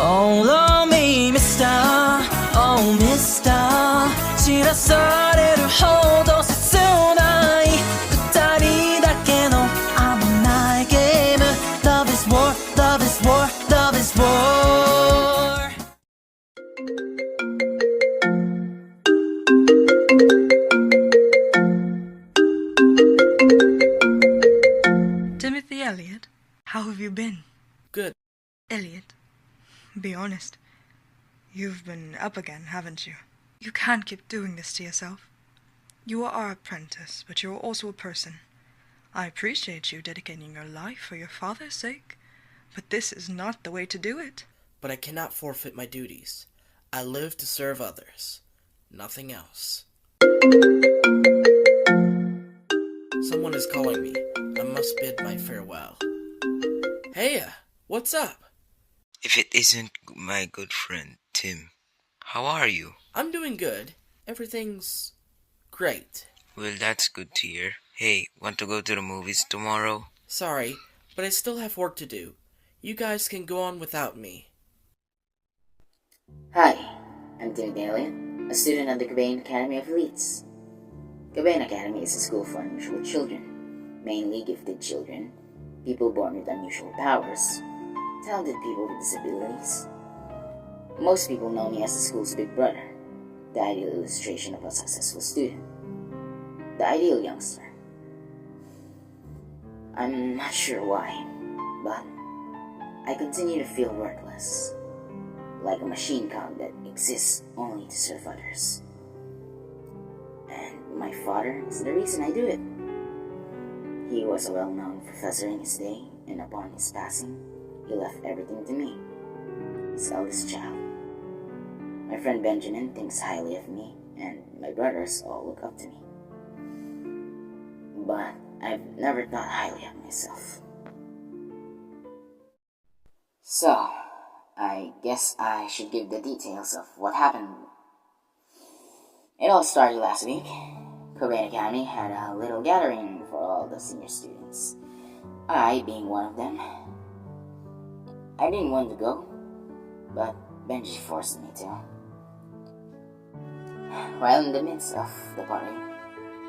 Oh, love me, mister. Oh, mister. 知らされるほど切ない二人だけの危ないゲーム Love is war, love is war, love is war. Timothy Elliot, how have you been? Good. Elliot, be honest. You've been up again, haven't you? You can't keep doing this to yourself. You are our apprentice, but you're also a person. I appreciate you dedicating your life for your father's sake, but this is not the way to do it. But I cannot forfeit my duties. I live to serve others. Nothing else. Someone is calling me. I must bid my farewell. Hey, what's up? If it isn't my good friend, Tim, how are you? I'm doing good. Everything's great. Well, that's good to hear. Hey, want to go to the movies tomorrow? Sorry, but I still have work to do. You guys can go on without me. Hi, I'm Timothy Elliot, a student at the Cobain Academy of Elites. Cobain Academy is a school for unusual children, mainly gifted children, people born with unusual powers, talented people with disabilities. Most people know me as the school's big brother, the ideal illustration of a successful student, the ideal youngster. I'm not sure why, but I continue to feel worthless, like a machine cog that exists only to serve others. And my father is the reason I do it. He was a well-known professor in his day, and upon his passing, he left everything to me, his eldest child. My friend Benjamin thinks highly of me, and my brothers all look up to me. But I've never thought highly of myself. So, I guess I should give the details of what happened. It all started last week. Cobain Academy had a little gathering for all the senior students. I being one of them. I didn't want to go, but Benji forced me to. While in the midst of the party,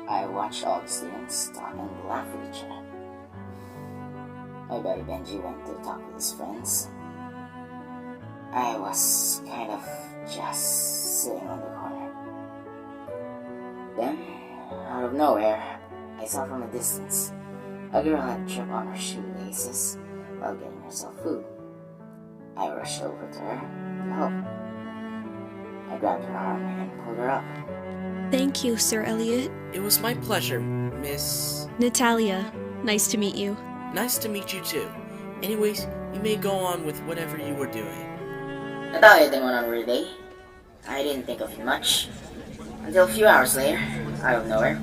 I watched all the students talk and laugh with each other. My buddy Benji went to talk with his friends. I was kind of just sitting on the corner. Then, out of nowhere, I saw from a distance a girl had tripped on her shoelaces while getting herself food. I rushed over to her to help. I grabbed her arm and pulled her up. Thank you, Sir Elliot. It was my pleasure, Miss... Natalia, nice to meet you. Nice to meet you too. Anyways, you may go on with whatever you were doing. Natalia then went on with her day. I didn't think of it much. Until a few hours later, out of nowhere,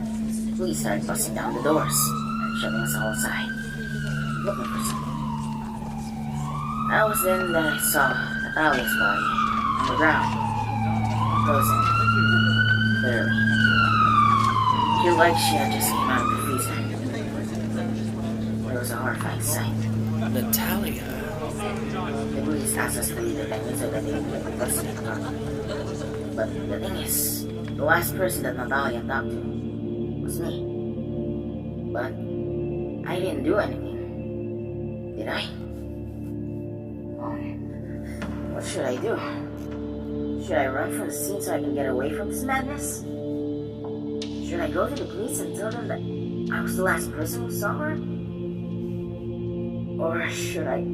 police started busting down the doors and shoving us all aside, looking for something. That was then that I saw Natalia's body on the ground, frozen, literally. It felt like she had just came out of the freezer. It was a horrifying sight. Natalia. The police asked us to leave the venue so that they would let us get talk. But the thing is, the last person that Natalia talked to was me. But I didn't do anything. Did I? What should I do? Should I run from the scene so I can get away from this madness? Should I go to the police and tell them that I was the last person who saw her? Or should I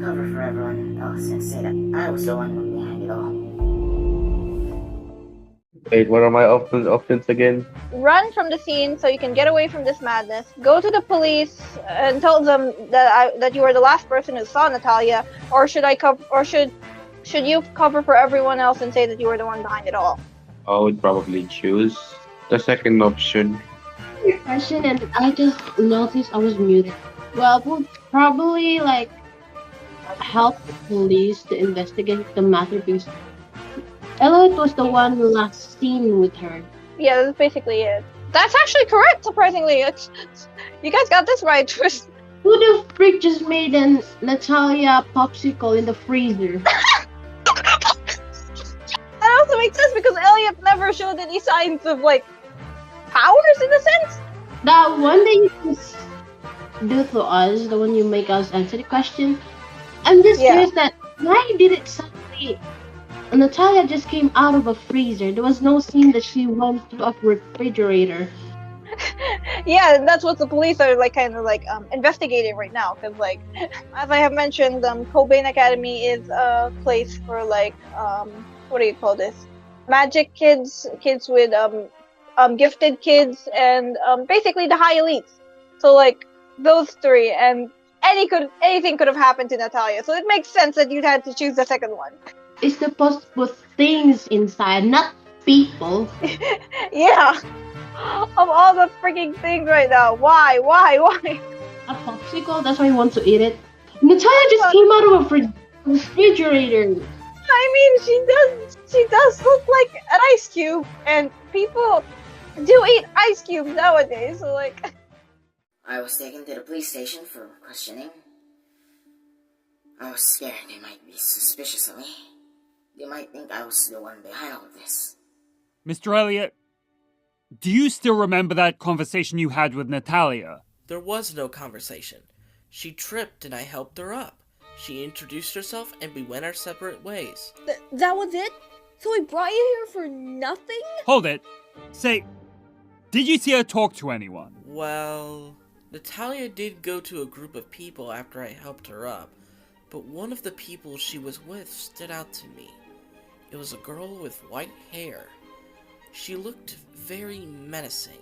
cover for everyone else and say that I was the one who was behind it all? Wait, what are my options again? Run from the scene so you can get away from this madness. Go to the police and tell them that you were the last person who saw Natalia, or should you cover for everyone else and say that you were the one behind it all? I would probably choose the second option. Your question, and I just noticed I was muted. Well, we'll probably help the police to investigate the matter because Elliot was the one last seen with her. Yeah, that's basically it. That's actually correct, surprisingly. You guys got this right. Who the freak just made an Natalia popsicle in the freezer? That also makes sense because Elliot never showed any signs of like powers in a sense. That one that you just do to us, the one you make us answer the question. I'm just curious that why did it suddenly Natalia just came out of a freezer. There was no scene that she went to a refrigerator. Yeah, that's what the police are like kind of like investigating right now because like as I have mentioned, Cobain Academy is a place for like what do you call this? Magic kids, kids with gifted kids, and basically the high elites. So like those three, and anything could have happened to Natalia. So it makes sense that you'd had to choose the second one. It's supposed to put things inside, not people. Yeah. Of all the freaking things right now, why? A popsicle? That's why you want to eat it? Natalia just came out of a refrigerator. I mean, she does look like an ice cube, and people do eat ice cubes nowadays, so like... I was taken to the police station for questioning. I was scared they might be suspicious of me. They might think I was the one behind all of this. Mr. Elliot, do you still remember that conversation you had with Natalia? There was no conversation. She tripped and I helped her up. She introduced herself and we went our separate ways. That was it? So we brought you here for nothing? Hold it. Say, did you see her talk to anyone? Well, Natalia did go to a group of people after I helped her up, but one of the people she was with stood out to me. It was a girl with white hair. She looked very menacing.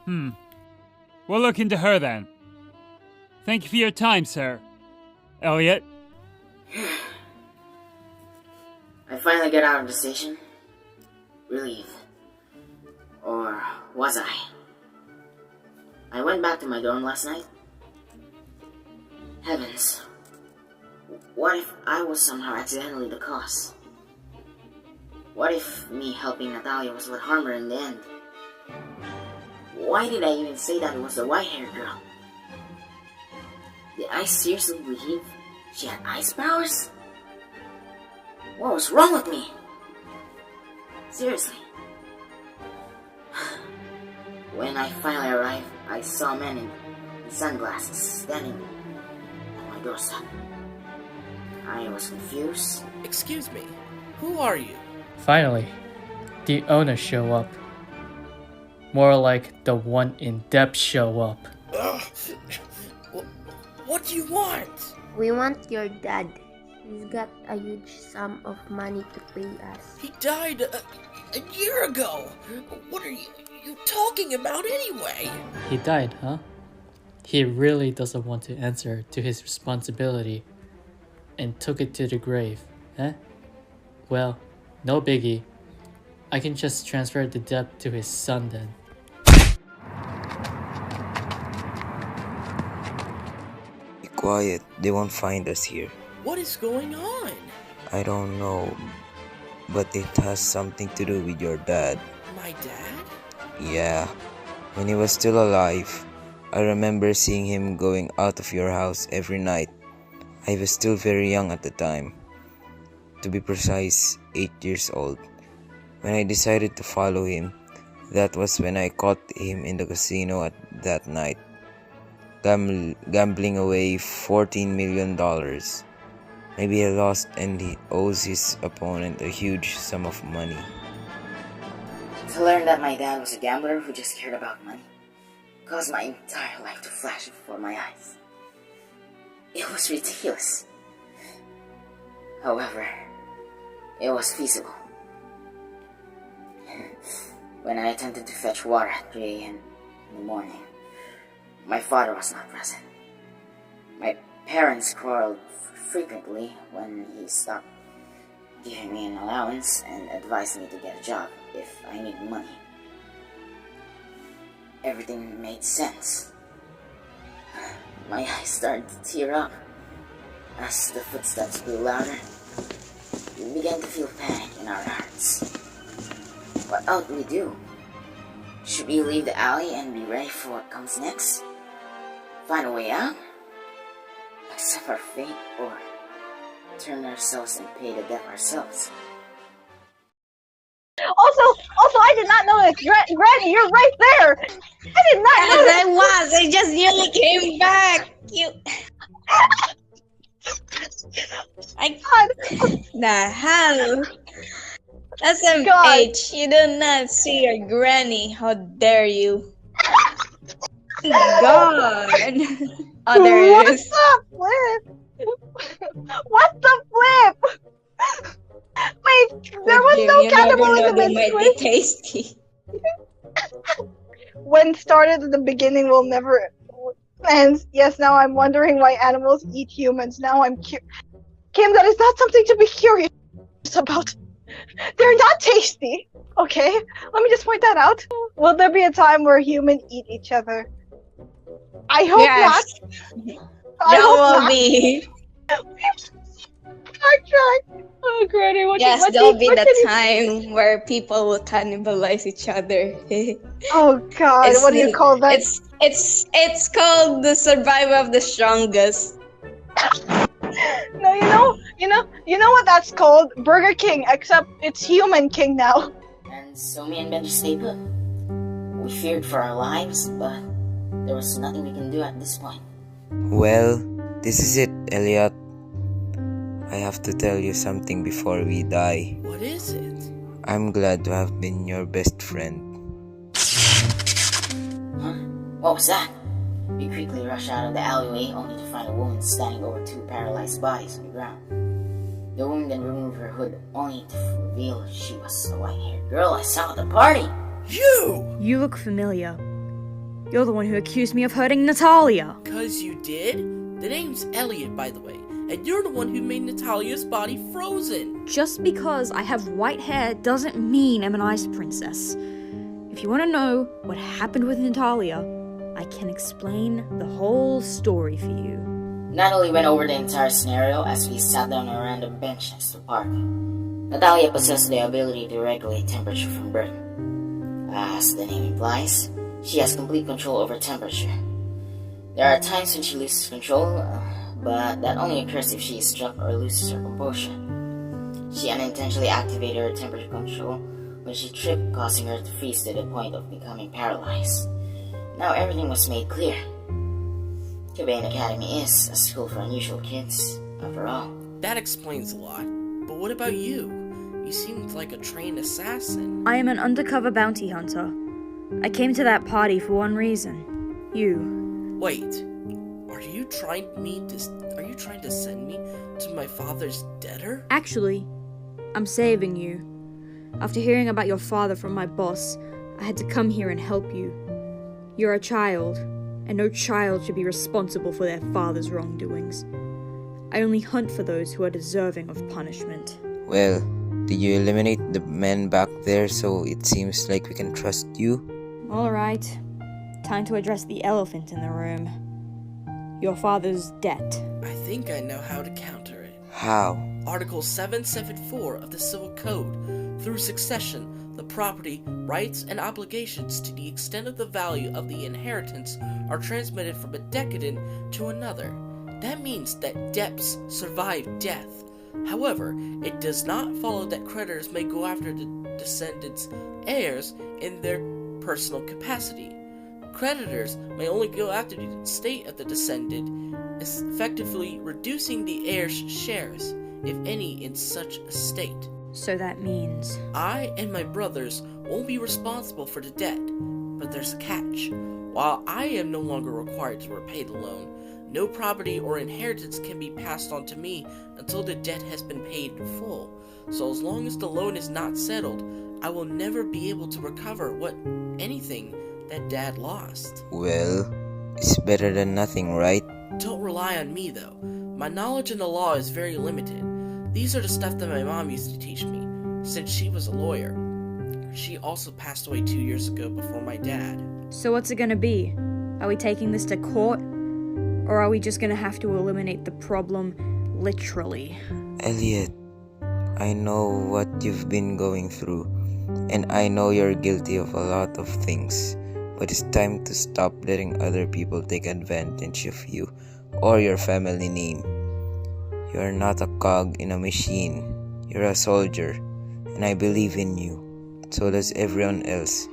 We'll look into her then. Thank you for your time, sir. Elliot? I finally got out of the station. Relieved. Or was I? I went back to my dorm last night. Heavens. What if I was somehow accidentally the cause? What if me helping Natalia was what harmed her in the end? Why did I even say that it was the white-haired girl? Did I seriously believe she had ice powers? What was wrong with me? Seriously. When I finally arrived, I saw a man in sunglasses standing at my doorstep. I was confused. Excuse me, who are you? Finally, the owners show up. More like the one in depth show up. What do you want? We want your dad. He's got a huge sum of money to pay us. He died a year ago. What are you talking about anyway? He died, huh? He really doesn't want to answer to his responsibility and took it to the grave, eh? Well, no biggie. I can just transfer the debt to his son then. Be quiet, they won't find us here. What is going on? I don't know, but it has something to do with your dad. My dad? Yeah, when he was still alive, I remember seeing him going out of your house every night. I was still very young at the time. To be precise, 8 years old. When I decided to follow him, that was when I caught him in the casino at that night, gambling away $14 million. Maybe he lost and he owes his opponent a huge sum of money. To learn that my dad was a gambler who just cared about money caused my entire life to flash before my eyes. It was ridiculous. However, it was feasible. When I attempted to fetch water at 3 a.m. in the morning, my father was not present. My parents quarreled frequently when he stopped giving me an allowance and advised me to get a job if I needed money. Everything made sense. My eyes started to tear up. As the footsteps grew louder, we began to feel panic in our hearts. What else do we do? Should we leave the alley and be ready for what comes next? Find a way out? accept our fate or turn ourselves and pay the debt ourselves? Also, I did not know this. Granny, you're right there. I did not know this. I was. I just nearly came back. You. The hell? SMH, you do not see your granny. How dare you? God. Others. What the flip? Wait, there was no cannibalism in might be tasty. When started at the beginning will never end. Yes, now I'm wondering why animals eat humans. Now I'm Kim, that is not something to be curious about. They're not tasty. Okay? Let me just point that out. Will there be a time where humans eat each other? I hope not. There will be. Oh, Granny, there'll be the time where people will cannibalize each other. Oh God, what do you call that? It's called the survival of the strongest. No, you know what that's called? Burger King, except it's Human King now. And so me and Benji stayed put. We feared for our lives, but there was nothing we can do at this point. Well, this is it, Elliot. I have to tell you something before we die. What is it? I'm glad to have been your best friend. Huh? What was that? We quickly rushed out of the alleyway only to find a woman standing over two paralyzed bodies on the ground. The woman then removed her hood only to reveal she was a white-haired girl I saw at the party. You look familiar. You're the one who accused me of hurting Natalia. 'Cause you did? The name's Elliot, by the way. And you're the one who made Natalia's body frozen. Just because I have white hair doesn't mean I'm an ice princess. If you want to know what happened with Natalia, I can explain the whole story for you. Natalie went over the entire scenario as we sat down on a random bench next to the park. Natalia possessed the ability to regulate temperature from birth. As the name implies, she has complete control over temperature. There are times when she loses control, but that only occurs if she is struck or loses her composure. She unintentionally activated her temperature control when she tripped, causing her to freeze to the point of becoming paralyzed. Now everything was made clear. Cobain Academy is a school for unusual kids, after all. That explains a lot. But what about you? You seemed like a trained assassin. I am an undercover bounty hunter. I came to that party for one reason. You. Wait. Are you trying to send me to my father's debtor? Actually, I'm saving you. After hearing about your father from my boss, I had to come here and help you. You're a child, and no child should be responsible for their father's wrongdoings. I only hunt for those who are deserving of punishment. Well, did you eliminate the men back there so it seems like we can trust you? Alright, time to address the elephant in the room. Your father's debt. I think I know how to counter it. How? Article 774 of the Civil Code. Through succession, the property, rights, and obligations to the extent of the value of the inheritance are transmitted from a decadent to another. That means that debts survive death. However, it does not follow that creditors may go after the descendants' heirs in their personal capacity. Creditors may only go after the estate of the descendant, effectively reducing the heir's shares, if any, in such estate. So that means I and my brothers won't be responsible for the debt, but there's a catch. While I am no longer required to repay the loan, no property or inheritance can be passed on to me until the debt has been paid in full. So as long as the loan is not settled, I will never be able to recover anything that Dad lost. Well, it's better than nothing, right? Don't rely on me, though. My knowledge in the law is very limited. These are the stuff that my mom used to teach me, since she was a lawyer. She also passed away 2 years ago before my dad. So what's it gonna be? Are we taking this to court? Or are we just gonna have to eliminate the problem literally? Elliot, I know what you've been going through, and I know you're guilty of a lot of things, but it's time to stop letting other people take advantage of you or your family name. You are not a cog in a machine. You're a soldier, and I believe in you. So does everyone else.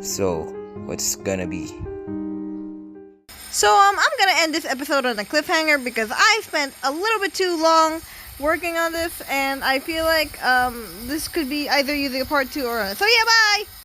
So, what's gonna be? So, I'm gonna end this episode on a cliffhanger because I spent a little bit too long working on this, and I feel like this could be either using a part 2 or so yeah, bye!